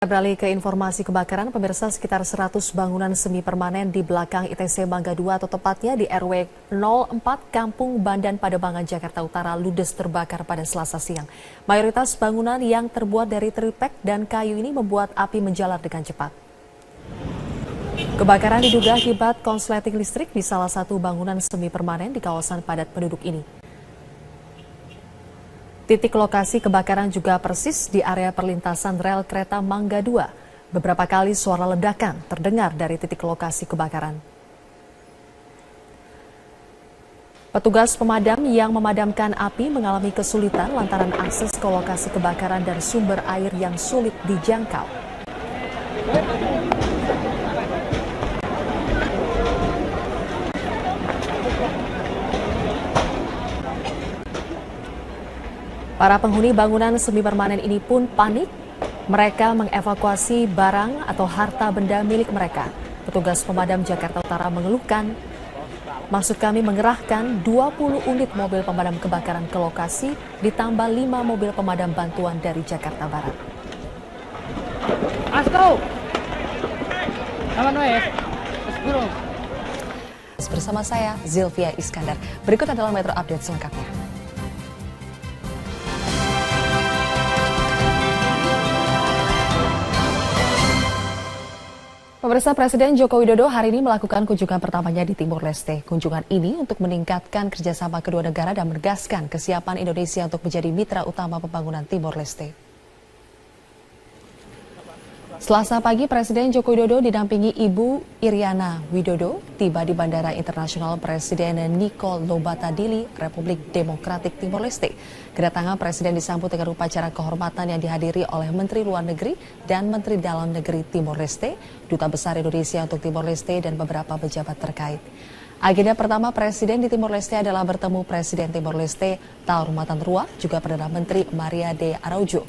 Beralih ke informasi kebakaran, pemirsa, sekitar 100 bangunan semi permanen di belakang ITC Mangga 2 atau tepatnya di RW 04 Kampung Bandan Pademangan, Jakarta Utara ludes terbakar pada Selasa siang. Mayoritas bangunan yang terbuat dari tripek dan kayu ini membuat api menjalar dengan cepat. Kebakaran diduga akibat konsleting listrik di salah satu bangunan semi permanen di kawasan padat penduduk ini. Titik lokasi kebakaran juga persis di area perlintasan rel kereta Mangga 2. Beberapa kali suara ledakan terdengar dari titik lokasi kebakaran. Petugas pemadam yang memadamkan api mengalami kesulitan lantaran akses ke lokasi kebakaran dan sumber air yang sulit dijangkau. Para penghuni bangunan semi permanen ini pun panik. Mereka mengevakuasi barang atau harta benda milik mereka. Petugas pemadam Jakarta Utara mengeluhkan, mengerahkan 20 unit mobil pemadam kebakaran ke lokasi, ditambah 5 mobil pemadam bantuan dari Jakarta Barat. Bersama saya, Zilvia Iskandar. Berikut adalah Metro Update selengkapnya. Pemirsa, Presiden Joko Widodo hari ini melakukan kunjungan pertamanya di Timor Leste. Kunjungan ini untuk meningkatkan kerjasama kedua negara dan menegaskan kesiapan Indonesia untuk menjadi mitra utama pembangunan Timor Leste. Selasa pagi, Presiden Joko Widodo didampingi Ibu Iriana Widodo tiba di Bandara Internasional Presiden Nico Lobattadili, Republik Demokratik Timor Leste. Kedatangan Presiden disambut dengan upacara kehormatan yang dihadiri oleh Menteri Luar Negeri dan Menteri Dalam Negeri Timor Leste, Duta Besar Indonesia untuk Timor Leste, dan beberapa pejabat terkait. Agenda pertama Presiden di Timor Leste adalah bertemu Presiden Timor Leste Taur Matanrua, juga Perdana Menteri Maria de Araujo.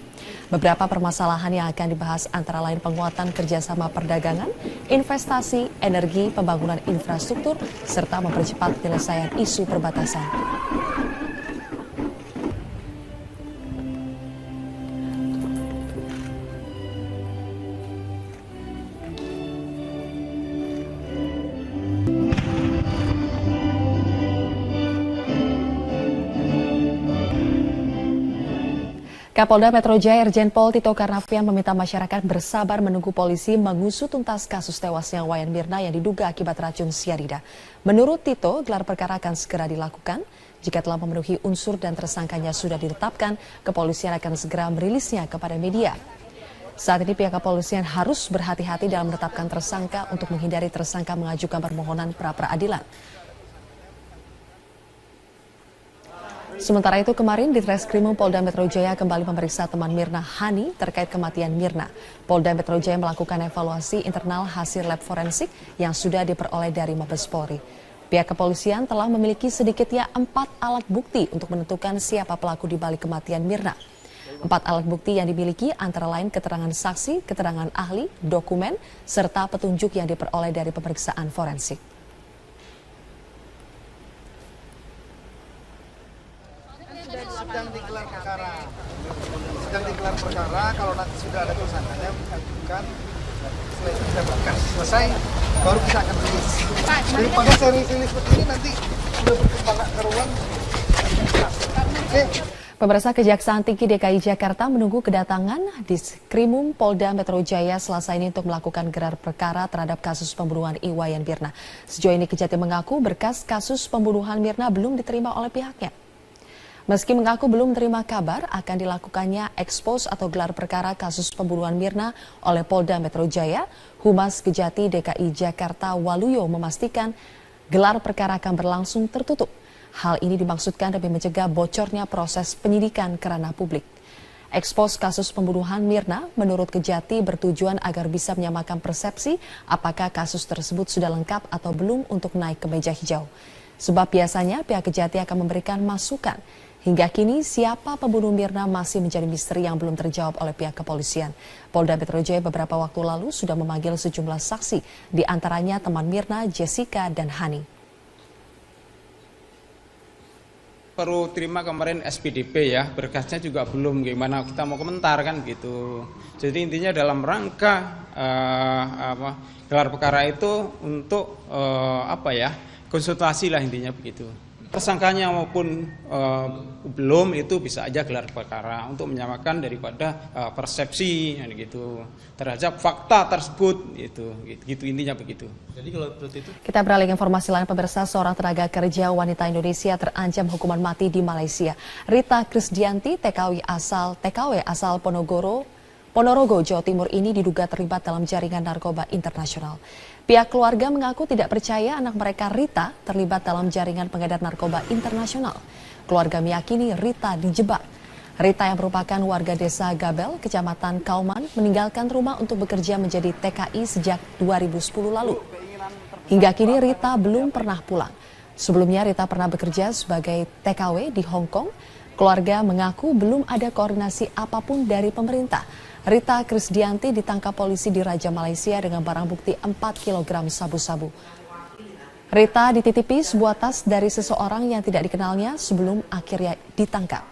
Beberapa permasalahan yang akan dibahas antara lain penguatan kerjasama perdagangan, investasi, energi, pembangunan infrastruktur, serta mempercepat penyelesaian isu perbatasan. Kapolda Metro Jaya Irjen Pol Tito Karnavian meminta masyarakat bersabar menunggu polisi mengusut tuntas kasus tewasnya Wayan Mirna yang diduga akibat racun sianida. Menurut Tito, gelar perkara akan segera dilakukan. Jika telah memenuhi unsur dan tersangkanya sudah ditetapkan, kepolisian akan segera merilisnya kepada media. Saat ini pihak kepolisian harus berhati-hati dalam menetapkan tersangka untuk menghindari tersangka mengajukan permohonan pra-peradilan. Sementara itu kemarin di Treskrimum Polda Metro Jaya kembali memeriksa teman Mirna, Hani, terkait kematian Mirna. Polda Metro Jaya melakukan evaluasi internal hasil lab forensik yang sudah diperoleh dari Mabes Polri. Pihak kepolisian telah memiliki sedikitnya 4 alat bukti untuk menentukan siapa pelaku di balik kematian Mirna. 4 alat bukti yang dimiliki antara lain keterangan saksi, keterangan ahli, dokumen, serta petunjuk yang diperoleh dari pemeriksaan forensik. Sedang digelar perkara, kalau nanti sudah ada tersangkanya bukan selesai baru kita akan rilis. Daripada saya rilis seperti ini nanti sudah berkembang keruan. Pemirsa, Kejaksaan Tinggi DKI Jakarta menunggu kedatangan di Skrimum Polda Metro Jaya Selasa ini untuk melakukan gelar perkara terhadap kasus pembunuhan Wayan Mirna. Sejauh ini Kejati mengaku berkas kasus pembunuhan Mirna belum diterima oleh pihaknya. Meski mengaku belum menerima kabar akan dilakukannya ekspos atau gelar perkara kasus pembunuhan Mirna oleh Polda Metro Jaya, Humas Kejati DKI Jakarta Waluyo memastikan gelar perkara akan berlangsung tertutup. Hal ini dimaksudkan demi mencegah bocornya proses penyidikan ke ranah publik. Ekspos kasus pembunuhan Mirna menurut Kejati bertujuan agar bisa menyamakan persepsi apakah kasus tersebut sudah lengkap atau belum untuk naik ke meja hijau. Sebab biasanya pihak Kejati akan memberikan masukan. Hingga kini siapa pembunuh Mirna masih menjadi misteri yang belum terjawab oleh pihak kepolisian. Polda Metro Jaya beberapa waktu lalu sudah memanggil sejumlah saksi, di antaranya teman Mirna, Jessica, dan Hani. baru terima kemarin SPDP ya, berkasnya juga belum, gimana kita mau komentar kan gitu. Jadi intinya dalam rangka gelar perkara itu untuk konsultasi lah intinya begitu. Tersangkanya maupun belum itu bisa aja gelar perkara untuk menyamakan daripada persepsi gitu terhadap fakta tersebut gitu intinya begitu. Jadi kalau seperti itu. Kita beralih ke informasi lain, pemirsa. Seorang tenaga kerja wanita Indonesia terancam hukuman mati di Malaysia. Rita Krisdianti, TKW asal Ponorogo, Jawa Timur ini diduga terlibat dalam jaringan narkoba internasional. Pihak keluarga mengaku tidak percaya anak mereka Rita terlibat dalam jaringan pengedar narkoba internasional. Keluarga meyakini Rita dijebak. Rita yang merupakan warga desa Gabel, Kecamatan Kauman, meninggalkan rumah untuk bekerja menjadi TKI sejak 2010 lalu. Hingga kini Rita belum pernah pulang. Sebelumnya Rita pernah bekerja sebagai TKW di Hong Kong. Keluarga mengaku belum ada koordinasi apapun dari pemerintah. Rita Krisdianti ditangkap polisi di Raja Malaysia dengan barang bukti 4 kg sabu-sabu. Rita dititipi sebuah tas dari seseorang yang tidak dikenalnya sebelum akhirnya ditangkap.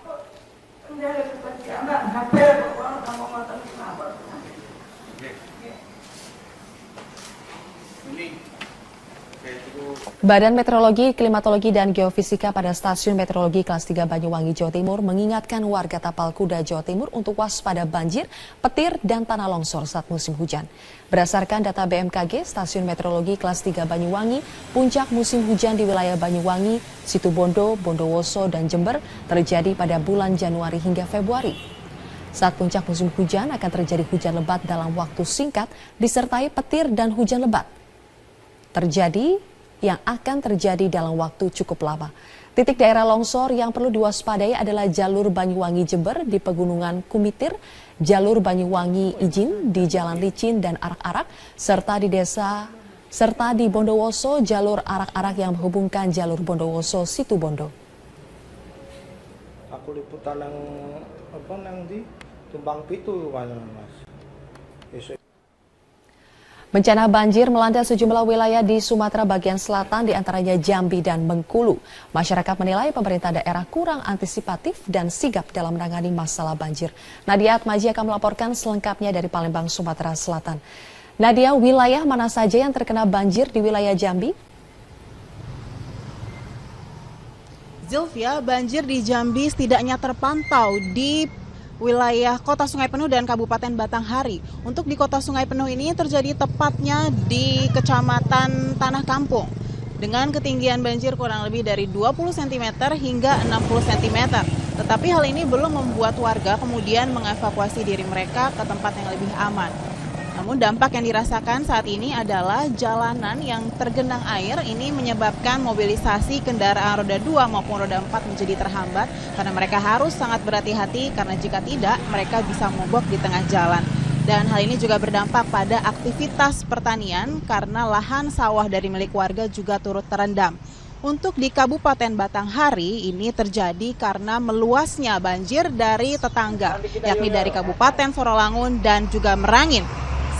Badan Meteorologi, Klimatologi, dan Geofisika pada Stasiun Meteorologi Kelas 3 Banyuwangi, Jawa Timur mengingatkan warga Tapal Kuda, Jawa Timur untuk waspada banjir, petir, dan tanah longsor saat musim hujan. Berdasarkan data BMKG, Stasiun Meteorologi Kelas 3 Banyuwangi, puncak musim hujan di wilayah Banyuwangi, Situbondo, Bondowoso, dan Jember terjadi pada bulan Januari hingga Februari. Saat puncak musim hujan akan terjadi hujan lebat dalam waktu singkat disertai petir dan hujan lebat yang akan terjadi dalam waktu cukup lama. Titik daerah longsor yang perlu diwaspadai adalah jalur Banyuwangi Jember di Pegunungan Kumitir, jalur Banyuwangi Ijin di Jalan Licin dan Arak-Arak, serta di Bondowoso jalur Arak-Arak yang menghubungkan jalur Bondowoso Situbondo. Aku liputan nang di Tumpang Pitu kan Mas. Bencana banjir melanda sejumlah wilayah di Sumatera bagian selatan, diantaranya Jambi dan Bengkulu. Masyarakat menilai pemerintah daerah kurang antisipatif dan sigap dalam menangani masalah banjir. Nadia Atmaji akan melaporkan selengkapnya dari Palembang, Sumatera Selatan. Nadia, wilayah mana saja yang terkena banjir di wilayah Jambi? Zilvia, banjir di Jambi setidaknya terpantau di wilayah Kota Sungai Penuh dan Kabupaten Batanghari. Untuk di Kota Sungai Penuh ini terjadi tepatnya di Kecamatan Tanah Kampung dengan ketinggian banjir kurang lebih dari 20 cm hingga 60 cm. Tetapi hal ini belum membuat warga kemudian mengevakuasi diri mereka ke tempat yang lebih aman. Namun dampak yang dirasakan saat ini adalah jalanan yang tergenang air. Ini menyebabkan mobilisasi kendaraan roda 2 maupun roda 4 menjadi terhambat karena mereka harus sangat berhati-hati karena jika tidak mereka bisa mogok di tengah jalan. Dan hal ini juga berdampak pada aktivitas pertanian karena lahan sawah dari milik warga juga turut terendam. Untuk di Kabupaten Batanghari ini terjadi karena meluasnya banjir dari tetangga, yakni dari Kabupaten Sorolangun dan juga Merangin.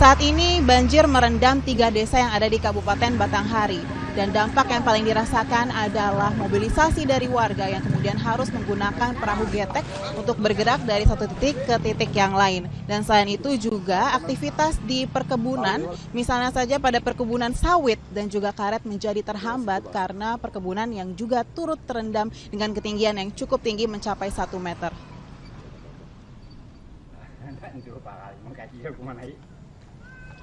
Saat ini banjir merendam 3 desa yang ada di Kabupaten Batanghari. Dan dampak yang paling dirasakan adalah mobilisasi dari warga yang kemudian harus menggunakan perahu getek untuk bergerak dari satu titik ke titik yang lain. Dan selain itu juga aktivitas di perkebunan, misalnya saja pada perkebunan sawit dan juga karet menjadi terhambat karena perkebunan yang juga turut terendam dengan ketinggian yang cukup tinggi mencapai 1 meter.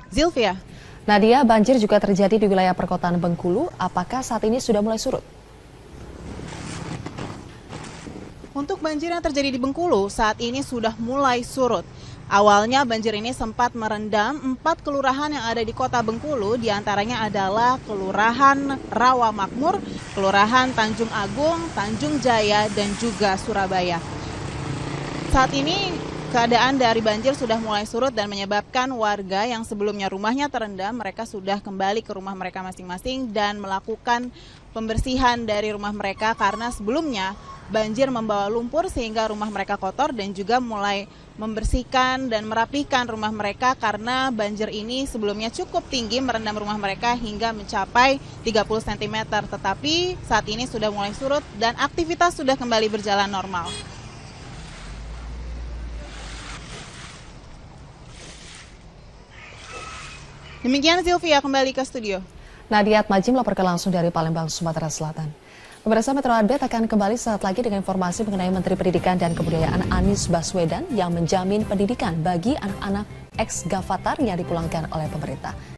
Zilvia. Nadia, banjir juga terjadi di wilayah perkotaan Bengkulu. Apakah saat ini sudah mulai surut? Untuk banjir yang terjadi di Bengkulu, saat ini sudah mulai surut. Awalnya banjir ini sempat merendam 4 kelurahan yang ada di kota Bengkulu, diantaranya adalah Kelurahan Rawa Makmur, Kelurahan Tanjung Agung, Tanjung Jaya, dan juga Surabaya. Saat ini keadaan dari banjir sudah mulai surut dan menyebabkan warga yang sebelumnya rumahnya terendam, mereka sudah kembali ke rumah mereka masing-masing dan melakukan pembersihan dari rumah mereka karena sebelumnya banjir membawa lumpur sehingga rumah mereka kotor, dan juga mulai membersihkan dan merapihkan rumah mereka karena banjir ini sebelumnya cukup tinggi merendam rumah mereka hingga mencapai 30 cm. Tetapi saat ini sudah mulai surut dan aktivitas sudah kembali berjalan normal. Demikian Sylvia, kembali ke studio. Nadia Atmaji melaporkan langsung dari Palembang, Sumatera Selatan. Pemirsa, Metro Update akan kembali saat lagi dengan informasi mengenai Menteri Pendidikan dan Kebudayaan Anies Baswedan yang menjamin pendidikan bagi anak-anak ex-Gavatar yang dipulangkan oleh pemerintah.